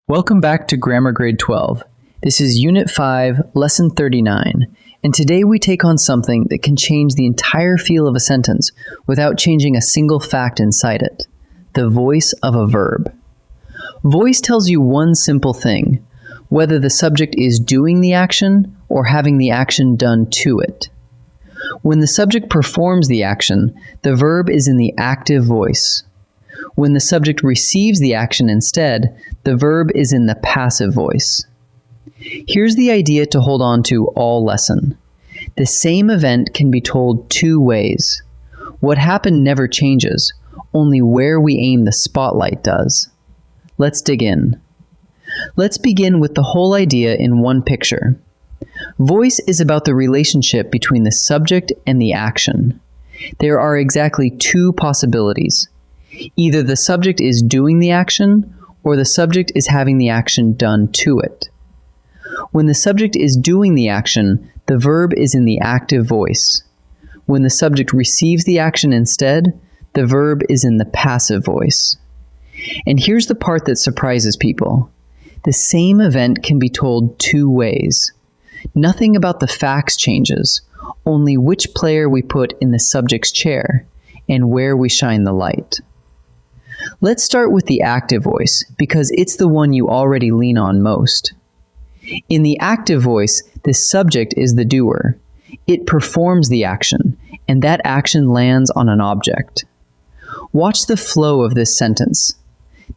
Welcome back to Grammar Grade 12. This is Unit 5, Lesson 39, and today we take on something that can change the entire feel of a sentence without changing a single fact inside it: the voice of a verb. Voice tells you one simple thing: whether the subject is doing the action or having the action done to it. When the subject performs the action, the verb is in the active voice. When the subject receives the action instead, the verb is in the passive voice. Here's the idea to hold on to all lesson. The same event can be told two ways. What happened never changes, only where we aim the spotlight does. Let's dig in. Let's begin with the whole idea in one picture. Voice is about the relationship between the subject and the action. There are exactly two possibilities. Either the subject is doing the action, or the subject is having the action done to it. When the subject is doing the action, the verb is in the active voice. When the subject receives the action instead, the verb is in the passive voice. And here's the part that surprises people. The same event can be told two ways. Nothing about the facts changes, only which player we put in the subject's chair and where we shine the light. Let's start with the active voice, because it's the one you already lean on most. In the active voice, the subject is the doer. It performs the action, and that action lands on an object. Watch the flow of this sentence.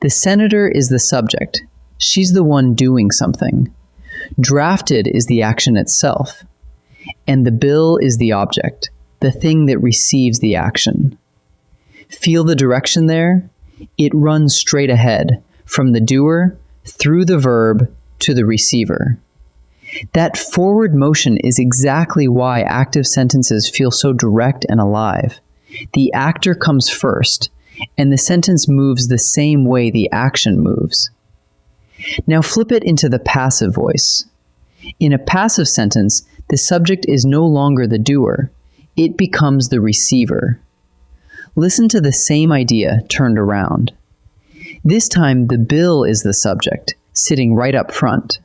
The senator is the subject. She's the one doing something. Drafted is the action itself. And the bill is the object, the thing that receives the action. Feel the direction there? It runs straight ahead, from the doer, through the verb, to the receiver. That forward motion is exactly why active sentences feel so direct and alive. The actor comes first, and the sentence moves the same way the action moves. Now flip it into the passive voice. In a passive sentence, the subject is no longer the doer. It becomes the receiver. Listen to the same idea turned around. This time, the bill is the subject, sitting right up front.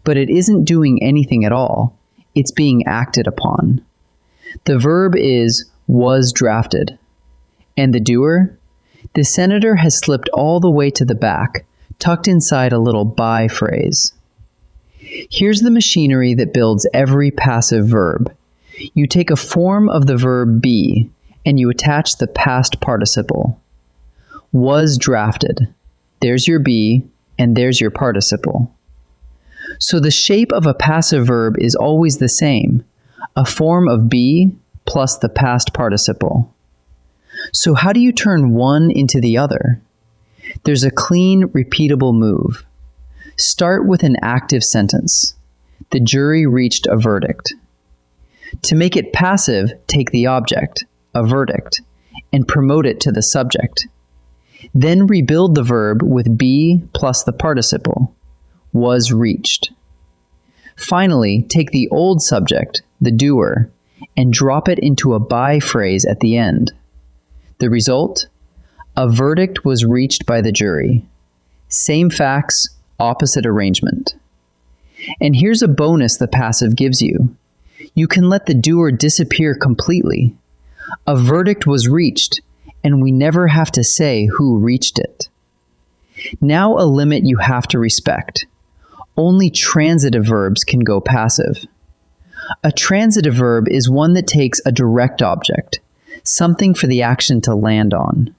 But it isn't doing anything at all. It's being acted upon. The verb is was drafted. And the doer? The senator has slipped all the way to the back, tucked inside a little by phrase. Here's the machinery that builds every passive verb. You take a form of the verb be, and you attach the past participle. Was drafted. There's your be, and there's your participle. So the shape of a passive verb is always the same, a form of be plus the past participle. So how do you turn one into the other? There's a clean, repeatable move. Start with an active sentence. The jury reached a verdict. To make it passive, take the object, a verdict, and promote it to the subject. Then rebuild the verb with be plus the participle, was reached. Finally, take the old subject, the doer, and drop it into a by phrase at the end. The result? A verdict was reached by the jury. Same facts, opposite arrangement. And here's a bonus the passive gives you. You can let the doer disappear completely. A verdict was reached, and we never have to say who reached it. Now a limit you have to respect. Only transitive verbs can go passive. A transitive verb is one that takes a direct object, something for the action to land on.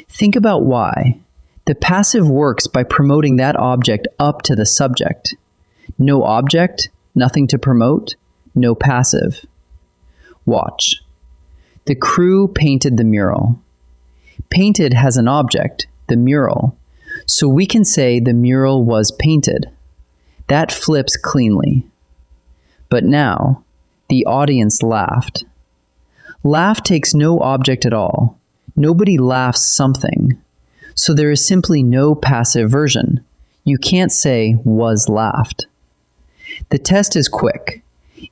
Think about why. The passive works by promoting that object up to the subject. No object, nothing to promote, no passive. Watch. The crew painted the mural. Painted has an object, the mural, so we can say the mural was painted. That flips cleanly. But now, the audience laughed. Laugh takes no object at all. Nobody laughs something. So there is simply no passive version. You can't say was laughed. The test is quick.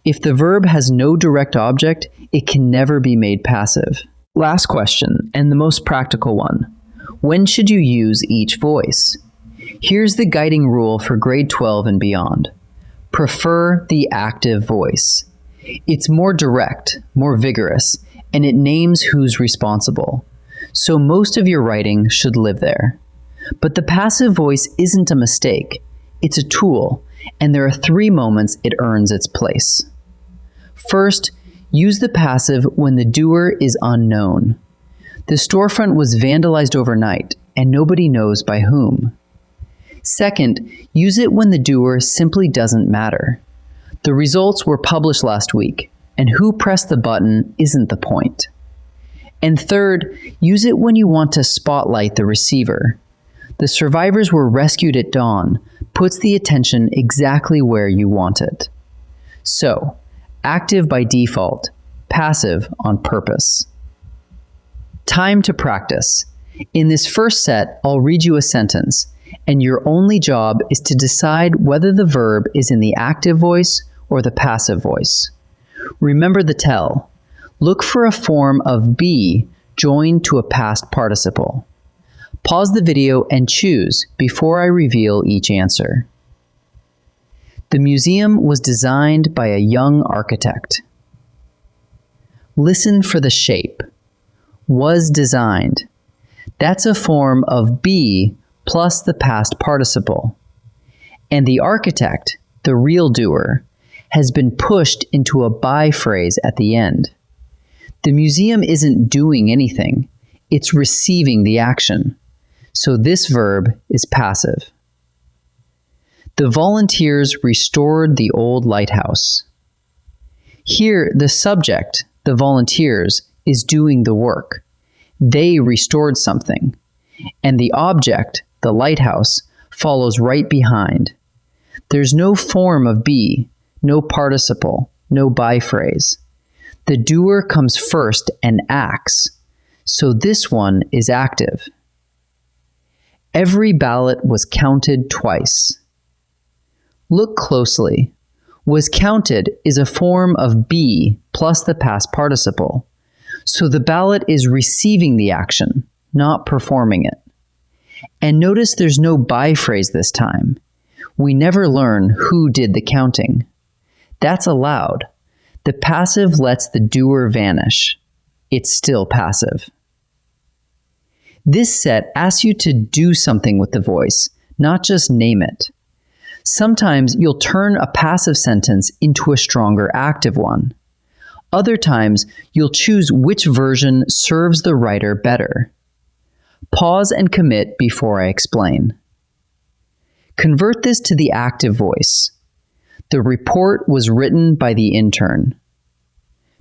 If the verb has no direct object, it can never be made passive. Last question, and the most practical one. When should you use each voice? Here's the guiding rule for grade 12 and beyond. Prefer the active voice. It's more direct, more vigorous, and it names who's responsible. So most of your writing should live there. But the passive voice isn't a mistake. It's a tool, and there are 3 moments it earns its place. First, use the passive when the doer is unknown. The storefront was vandalized overnight, and nobody knows by whom. Second, use it when the doer simply doesn't matter. The results were published last week, and who pressed the button isn't the point. And third, use it when you want to spotlight the receiver. The survivors were rescued at dawn puts the attention exactly where you want it. So, active by default, passive on purpose. Time to practice. In this first set, I'll read you a sentence, and your only job is to decide whether the verb is in the active voice or the passive voice. Remember the tell. Look for a form of be joined to a past participle. Pause the video and choose before I reveal each answer. The museum was designed by a young architect. Listen for the shape. Was designed. That's a form of be plus the past participle. And the architect, the real doer, has been pushed into a by phrase at the end. The museum isn't doing anything, it's receiving the action. So this verb is passive. The volunteers restored the old lighthouse. Here, the subject, the volunteers, is doing the work. They restored something. And the object, the lighthouse, follows right behind. There's no form of be, no participle, no by phrase. The doer comes first and acts, so this one is active. Every ballot was counted twice. Look closely. Was counted is a form of be plus the past participle, so the ballot is receiving the action, not performing it. And notice there's no by phrase this time. We never learn who did the counting. That's allowed. The passive lets the doer vanish. It's still passive. This set asks you to do something with the voice, not just name it. Sometimes you'll turn a passive sentence into a stronger active one. Other times you'll choose which version serves the writer better. Pause and commit before I explain. Convert this to the active voice. The report was written by the intern.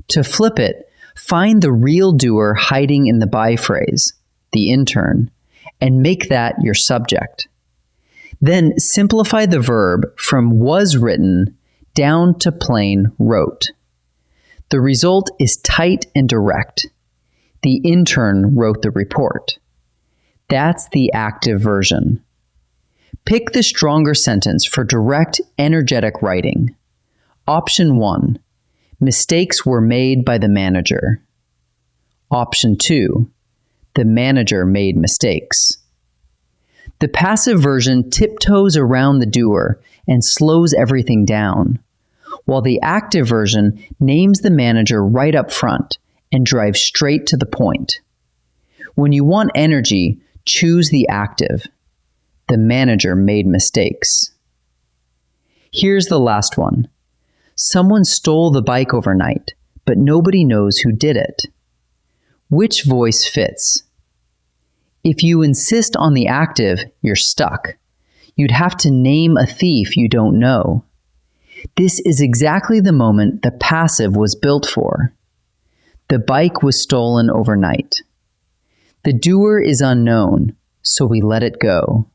To flip it, find the real doer hiding in the by phrase, the intern, and make that your subject. Then simplify the verb from was written down to plain wrote. The result is tight and direct. The intern wrote the report. That's the active version. Pick the stronger sentence for direct, energetic writing. Option 1. Mistakes were made by the manager. Option 2. The manager made mistakes. The passive version tiptoes around the doer and slows everything down, while the active version names the manager right up front and drives straight to the point. When you want energy, choose the active. The manager made mistakes. Here's the last one. Someone stole the bike overnight, but nobody knows who did it. Which voice fits? If you insist on the active, you're stuck. You'd have to name a thief you don't know. This is exactly the moment the passive was built for. The bike was stolen overnight. The doer is unknown, so we let it go.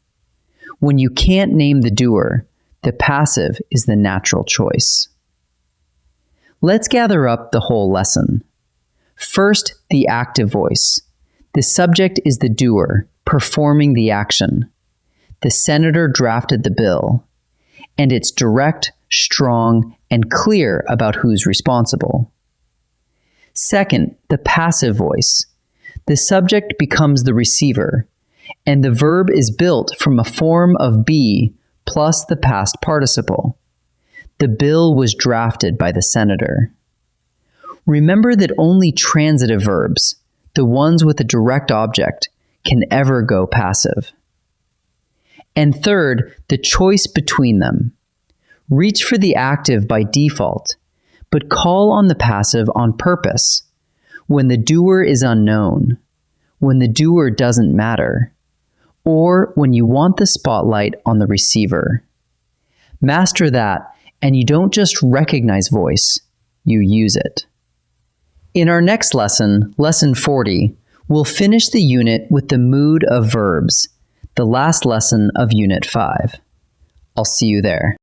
When you can't name the doer, the passive is the natural choice. Let's gather up the whole lesson. First, the active voice. The subject is the doer, performing the action. The senator drafted the bill, and it's direct, strong, and clear about who's responsible. Second, the passive voice. The subject becomes the receiver, and the verb is built from a form of be plus the past participle. The bill was drafted by the senator. Remember that only transitive verbs, the ones with a direct object, can ever go passive. And third, the choice between them. Reach for the active by default, but call on the passive on purpose, when the doer is unknown, when the doer doesn't matter, or when you want the spotlight on the receiver. Master that, and you don't just recognize voice, you use it. In our next lesson, Lesson 40, we'll finish the unit with the mood of verbs, the last lesson of Unit 5. I'll see you there.